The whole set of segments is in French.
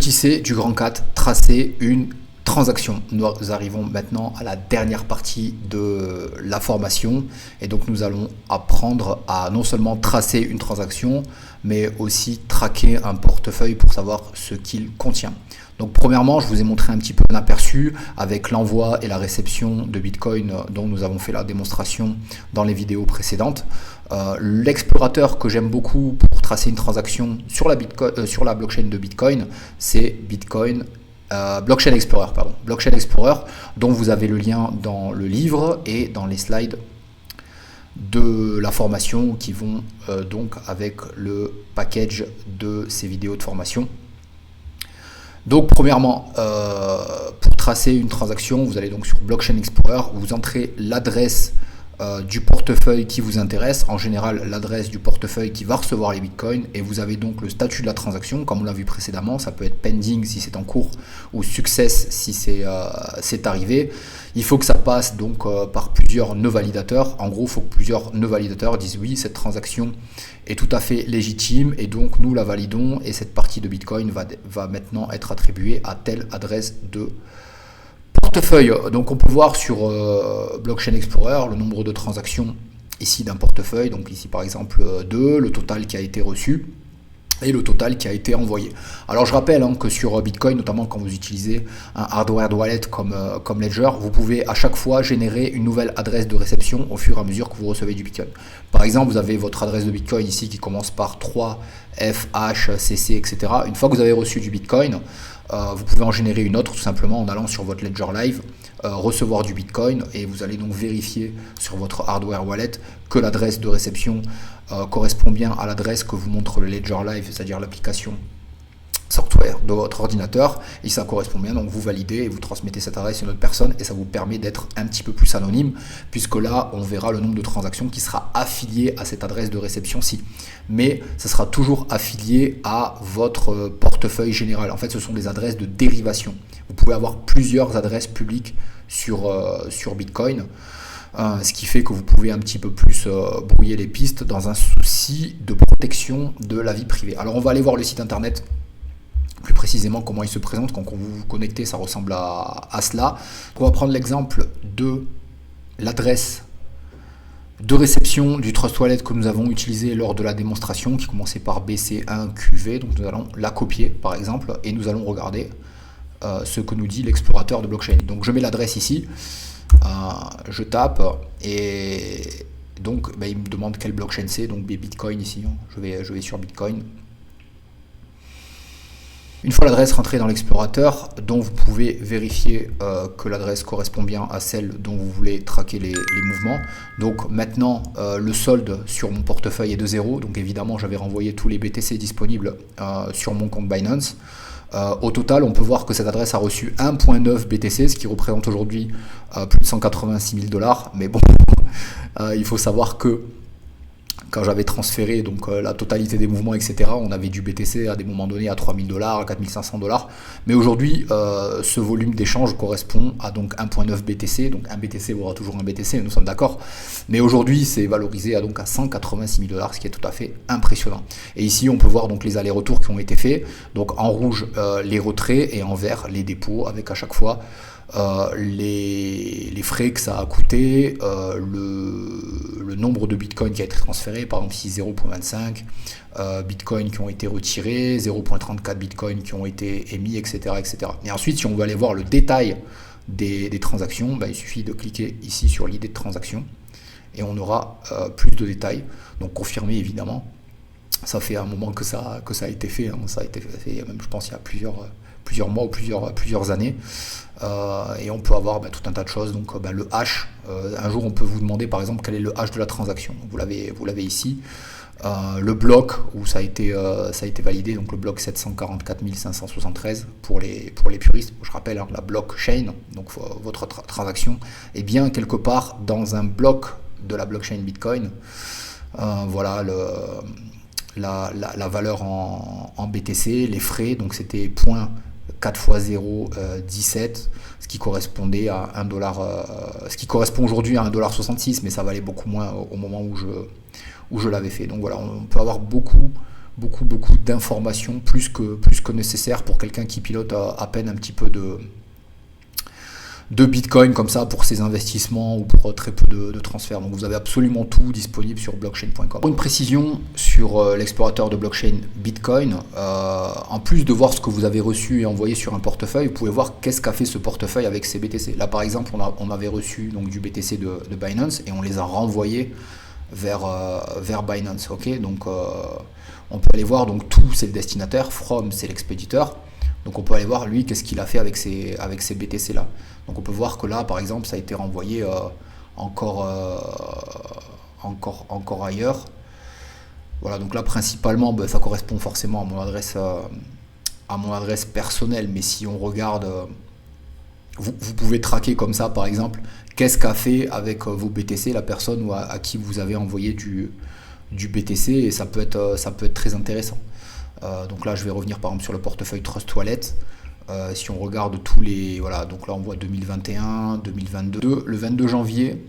petit C du grand 4, tracer une transaction. Nous arrivons maintenant à la dernière partie de la formation et donc nous allons apprendre à non seulement tracer une transaction mais aussi traquer un portefeuille pour savoir ce qu'il contient. Donc premièrement, je vous ai montré un petit peu un aperçu avec l'envoi et la réception de Bitcoin dont nous avons fait la démonstration dans les vidéos précédentes. L'explorateur que j'aime beaucoup pour tracer une transaction sur la blockchain de Bitcoin, c'est Blockchain Explorer, Blockchain Explorer, dont vous avez le lien dans le livre et dans les slides de la formation qui vont donc avec le package de ces vidéos de formation. Donc premièrement, pour tracer une transaction, vous allez donc sur Blockchain Explorer, vous entrez l'adresse du portefeuille qui vous intéresse, en général l'adresse du portefeuille qui va recevoir les bitcoins, et vous avez donc le statut de la transaction, comme on l'a vu précédemment. Ça peut être pending si c'est en cours ou success si c'est arrivé. Il faut que ça passe donc par plusieurs nœuds validateurs. En gros, il faut que plusieurs nœuds validateurs disent oui, cette transaction est tout à fait légitime et donc nous la validons, et cette partie de bitcoin va maintenant être attribuée à telle adresse de portefeuille. Donc on peut voir sur Blockchain Explorer le nombre de transactions ici d'un portefeuille, donc ici par exemple 2, le total qui a été reçu et le total qui a été envoyé. Alors je rappelle que sur Bitcoin, notamment quand vous utilisez un hardware wallet comme Ledger, vous pouvez à chaque fois générer une nouvelle adresse de réception au fur et à mesure que vous recevez du Bitcoin. Par exemple, vous avez votre adresse de Bitcoin ici qui commence par 3, F, H, CC, etc. Une fois que vous avez reçu du Bitcoin, vous pouvez en générer une autre tout simplement en allant sur votre Ledger Live, recevoir du Bitcoin, et vous allez donc vérifier sur votre hardware wallet que l'adresse de réception correspond bien à l'adresse que vous montre le Ledger Live, c'est-à-dire l'application software de votre ordinateur, et ça correspond bien, donc vous validez et vous transmettez cette adresse à une autre personne, et ça vous permet d'être un petit peu plus anonyme, puisque là on verra le nombre de transactions qui sera affilié à cette adresse de réception-ci, mais ça sera toujours affilié à votre portefeuille général. En fait, ce sont des adresses de dérivation. Vous pouvez avoir plusieurs adresses publiques sur Bitcoin, ce qui fait que vous pouvez un petit peu plus brouiller les pistes dans un souci de protection de la vie privée. Alors on va aller voir le site internet plus précisément comment il se présente. Quand vous vous connectez, ça ressemble à cela. On va prendre l'exemple de l'adresse de réception du Trust Wallet que nous avons utilisé lors de la démonstration, qui commençait par BC1QV. Donc nous allons la copier par exemple, et nous allons regarder ce que nous dit l'explorateur de blockchain. Donc je mets l'adresse ici, je tape, et donc il me demande quelle blockchain c'est, donc Bitcoin ici. Je vais sur Bitcoin. Une fois l'adresse rentrée dans l'explorateur, dont vous pouvez vérifier que l'adresse correspond bien à celle dont vous voulez traquer les mouvements. Donc maintenant, le solde sur mon portefeuille est de 0. Donc évidemment, j'avais renvoyé tous les BTC disponibles sur mon compte Binance. Au total, on peut voir que cette adresse a reçu 1.9 BTC, ce qui représente aujourd'hui plus de 186 000 $. Mais bon, il faut savoir que quand j'avais transféré donc la totalité des mouvements, etc., on avait du BTC à des moments donnés à 3 000 $, à 4 500 $. Mais aujourd'hui, ce volume d'échange correspond à donc 1.9 BTC. Donc un BTC aura toujours un BTC, nous sommes d'accord. Mais aujourd'hui, c'est valorisé à 186 000 $, ce qui est tout à fait impressionnant. Et ici, on peut voir donc les allers-retours qui ont été faits. Donc en rouge, les retraits, et en vert, les dépôts, avec à chaque fois les frais que ça a coûté, le nombre de bitcoins qui a été transféré, par exemple ici 0.25 bitcoins qui ont été retirés, 0.34 bitcoins qui ont été émis, etc., etc. Et ensuite, si on veut aller voir le détail des transactions, il suffit de cliquer ici sur l'idée de transaction et on aura plus de détails. Donc confirmer évidemment. Ça fait un moment que ça a été fait, ça a été fait même, je pense, il y a plusieurs mois ou plusieurs années, et on peut avoir tout un tas de choses. Donc le hash, un jour on peut vous demander par exemple quel est le hash de la transaction. Vous l'avez ici. Le bloc où ça a été validé, donc le bloc 744 573 pour les puristes. Je rappelle, la blockchain, donc votre transaction est bien quelque part dans un bloc de la blockchain Bitcoin. Voilà la valeur en BTC, les frais, donc c'était 0.4 x 0, 17, ce qui correspondait à $, ce qui correspond aujourd'hui à 1,66 $, mais ça valait beaucoup moins au moment où je l'avais fait. Donc voilà, on peut avoir beaucoup beaucoup d'informations, plus que nécessaire pour quelqu'un qui pilote à peine un petit peu de Bitcoin comme ça pour ses investissements ou pour très peu de transferts. Donc vous avez absolument tout disponible sur blockchain.com. Pour une précision sur l'explorateur de blockchain Bitcoin, en plus de voir ce que vous avez reçu et envoyé sur un portefeuille, vous pouvez voir qu'est-ce qu'a fait ce portefeuille avec ces BTC. Là par exemple, on avait reçu donc du BTC de Binance et on les a renvoyés vers Binance. Okay, donc on peut aller voir, donc tout c'est le destinataire, from c'est l'expéditeur. Donc on peut aller voir lui qu'est-ce qu'il a fait avec ces BTC là. Donc on peut voir que là par exemple ça a été renvoyé encore ailleurs. Voilà, donc là principalement ça correspond forcément à mon adresse personnelle, mais si on regarde, vous pouvez traquer comme ça par exemple qu'est-ce qu'a fait avec vos BTC la personne ou à qui vous avez envoyé du BTC, et ça peut être très intéressant. Donc là je vais revenir par exemple sur le portefeuille Trust Wallet. Si on regarde tous les, voilà, donc là on voit 2021, 2022, le 22 janvier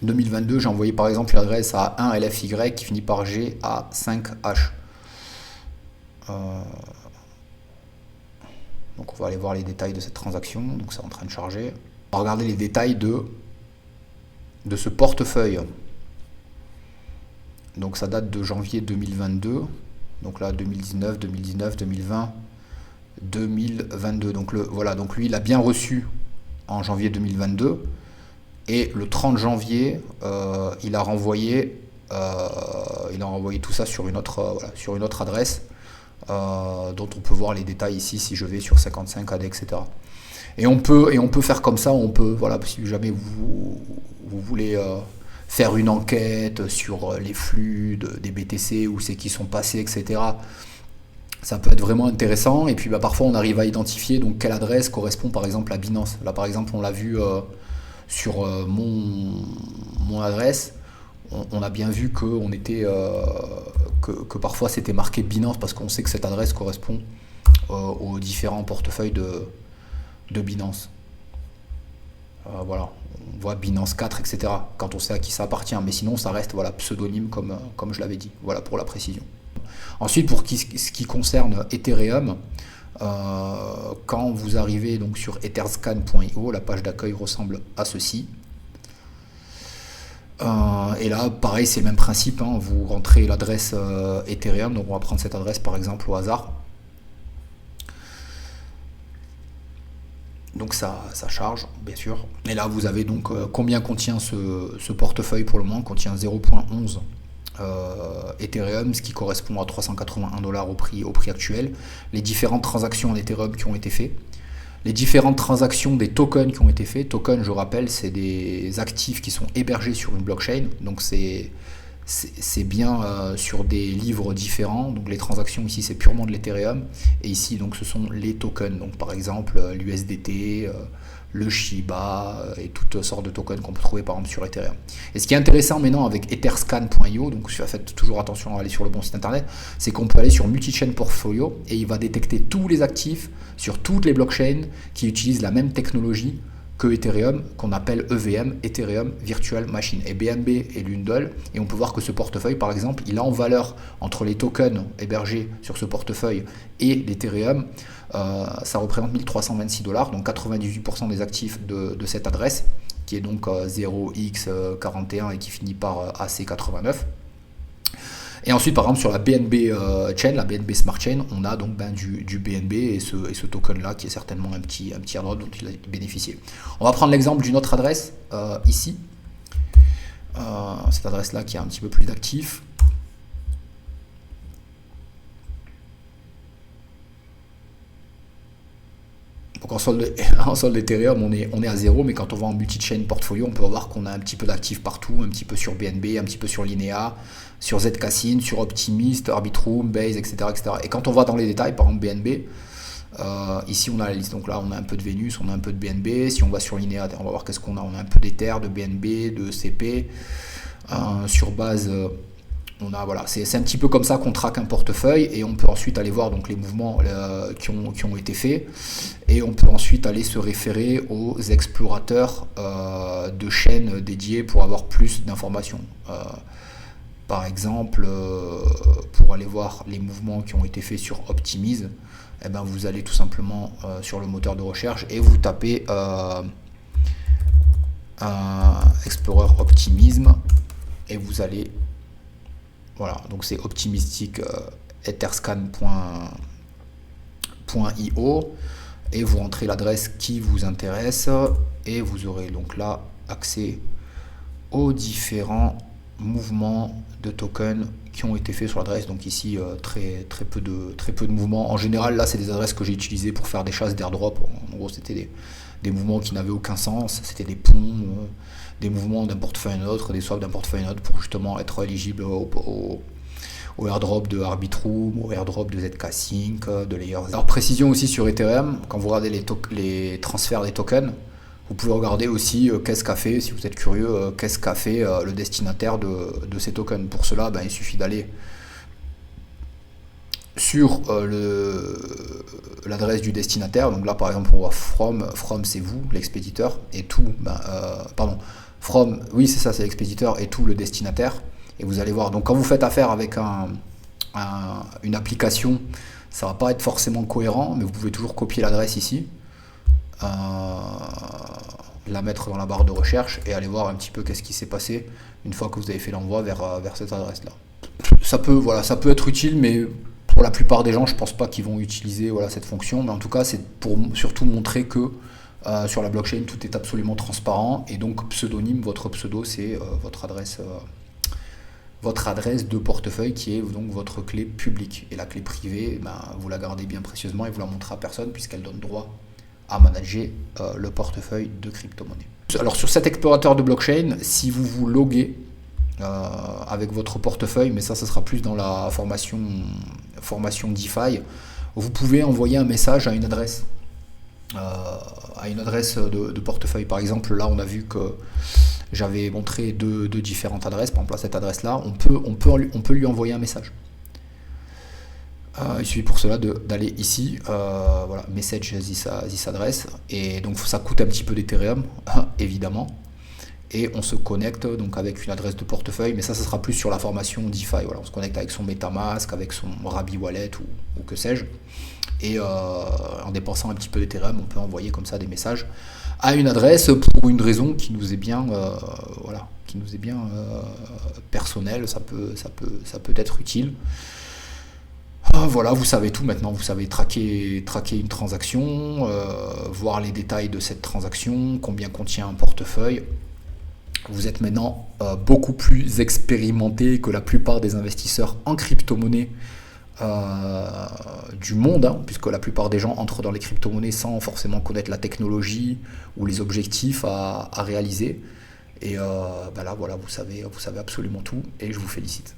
2022 j'ai envoyé par exemple l'adresse à 1LFY qui finit par GA5H. Donc on va aller voir les détails de cette transaction, donc c'est en train de charger. On va regarder les détails de ce portefeuille. Donc ça date de janvier 2022. Donc là 2019, 2020, 2022. Donc voilà, donc lui il a bien reçu en janvier 2022 et le 30 janvier il a renvoyé tout ça sur une autre adresse dont on peut voir les détails ici si je vais sur 55AD, etc. Et on peut faire comme ça, voilà, si jamais vous voulez faire une enquête sur les flux des BTC, où c'est qu'ils sont passés, etc. Ça peut être vraiment intéressant. Et puis parfois on arrive à identifier donc quelle adresse correspond par exemple à Binance. Là par exemple on l'a vu sur mon adresse. On a bien vu que parfois c'était marqué Binance parce qu'on sait que cette adresse correspond aux différents portefeuilles de Binance. Voilà, on voit Binance 4, etc. quand on sait à qui ça appartient, mais sinon ça reste voilà, pseudonyme comme je l'avais dit, voilà pour la précision. Ensuite pour ce qui concerne Ethereum, quand vous arrivez donc sur etherscan.io, la page d'accueil ressemble à ceci. Et là pareil c'est le même principe, hein, vous rentrez l'adresse Ethereum, donc on va prendre cette adresse par exemple au hasard. Donc ça charge bien sûr. Et là vous avez donc combien contient ce portefeuille. Pour le moment contient 0.11 Ethereum, ce qui correspond à 381 $ au prix actuel. Les différentes transactions en Ethereum qui ont été faites, les différentes transactions des tokens qui ont été faits. Tokens, je rappelle, c'est des actifs qui sont hébergés sur une blockchain, donc c'est bien sur des livres différents. Donc les transactions ici c'est purement de l'Ethereum, et ici donc ce sont les tokens, donc par exemple l'USDT, le Shiba et toutes sortes de tokens qu'on peut trouver par exemple sur Ethereum. Et ce qui est intéressant maintenant avec etherscan.io, donc faites toujours attention à aller sur le bon site internet, c'est qu'on peut aller sur Multichain Portfolio et il va détecter tous les actifs sur toutes les blockchains qui utilisent la même technologie que Ethereum, qu'on appelle EVM, Ethereum Virtual Machine. Et BNB est l'une d'elles, et on peut voir que ce portefeuille, par exemple, il a en valeur entre les tokens hébergés sur ce portefeuille et l'Ethereum, ça représente 1326 $, donc 98% des actifs de cette adresse, qui est donc 0x41 et qui finit par AC89. Et ensuite, par exemple, sur la BNB Chain, la BNB Smart Chain, on a donc du BNB et ce token-là qui est certainement un petit airdrop dont il a bénéficié. On va prendre l'exemple d'une autre adresse ici. Cette adresse-là qui a un petit peu plus d'actifs. Donc en solde Ethereum, on est à 0, mais quand on va en multi-chain portfolio, on peut voir qu'on a un petit peu d'actifs partout, un petit peu sur BNB, un petit peu sur Linea, sur Zcash, sur Optimist, Arbitrum, Base, etc., etc. Et quand on va dans les détails, par exemple BNB, ici on a la liste, donc là on a un peu de Vénus, on a un peu de BNB. Si on va sur Linea, on va voir qu'est-ce qu'on a. On a un peu d'Ether, de BNB, de CP, sur base... voilà, c'est un petit peu comme ça qu'on traque un portefeuille, et on peut ensuite aller voir donc les mouvements qui ont été faits, et on peut ensuite aller se référer aux explorateurs de chaînes dédiées pour avoir plus d'informations. Par exemple, pour aller voir les mouvements qui ont été faits sur Optimise, eh ben, vous allez tout simplement sur le moteur de recherche et vous tapez Explorer Optimisme et vous allez, voilà, donc c'est optimistic etherscan.io et vous rentrez l'adresse qui vous intéresse et vous aurez donc là accès aux différents mouvements de tokens qui ont été faits sur l'adresse. Donc ici très peu de mouvements. En général là c'est des adresses que j'ai utilisées pour faire des chasses d'airdrop. En gros c'était des mouvements qui n'avaient aucun sens, c'était des ponts, des mouvements d'un portefeuille à un autre, des swaps d'un portefeuille à un autre pour justement être éligible au airdrop de Arbitrum, au airdrop de ZK-Sync, de Layers. Alors précision aussi sur Ethereum, quand vous regardez les transferts des tokens, vous pouvez regarder aussi qu'est-ce qu'a fait, si vous êtes curieux, qu'est-ce qu'a fait le destinataire de ces tokens. Pour cela, il suffit d'aller sur l'adresse du destinataire. Donc là, par exemple, on voit from c'est vous, l'expéditeur, et tout, from, oui c'est ça, c'est l'expéditeur, et tout le destinataire. Et vous allez voir, donc quand vous faites affaire avec une application, ça va pas être forcément cohérent, mais vous pouvez toujours copier l'adresse ici, la mettre dans la barre de recherche et aller voir un petit peu qu'est-ce qui s'est passé une fois que vous avez fait l'envoi vers cette adresse-là. Ça peut être utile, mais pour la plupart des gens, je pense pas qu'ils vont utiliser cette fonction, mais en tout cas, c'est pour surtout montrer que sur la blockchain, tout est absolument transparent, et donc pseudonyme, votre pseudo, c'est votre adresse de portefeuille qui est donc votre clé publique. Et la clé privée, vous la gardez bien précieusement et vous la montrez à personne puisqu'elle donne droit à manager le portefeuille de crypto-monnaie. Alors sur cet explorateur de blockchain, si vous vous loguez avec votre portefeuille, mais ça sera plus dans la formation DeFi, vous pouvez envoyer un message à une adresse. De portefeuille. Par exemple, là on a vu que j'avais montré deux différentes adresses. Par exemple, à cette adresse-là, on peut lui envoyer un message. Il suffit pour cela d'aller ici, message this address, et donc ça coûte un petit peu d'Ethereum, évidemment, et on se connecte donc avec une adresse de portefeuille, mais ça sera plus sur la formation DeFi. On se connecte avec son MetaMask, avec son Rabi Wallet ou que sais-je, et en dépensant un petit peu d'Ethereum, on peut envoyer comme ça des messages à une adresse pour une raison qui nous est bien, personnelle. Ça peut être utile. Voilà, vous savez tout maintenant, vous savez traquer une transaction, voir les détails de cette transaction, combien contient un portefeuille. Vous êtes maintenant beaucoup plus expérimenté que la plupart des investisseurs en crypto-monnaie du monde, puisque la plupart des gens entrent dans les crypto-monnaies sans forcément connaître la technologie ou les objectifs à réaliser. Et là, voilà, vous savez absolument tout et je vous félicite.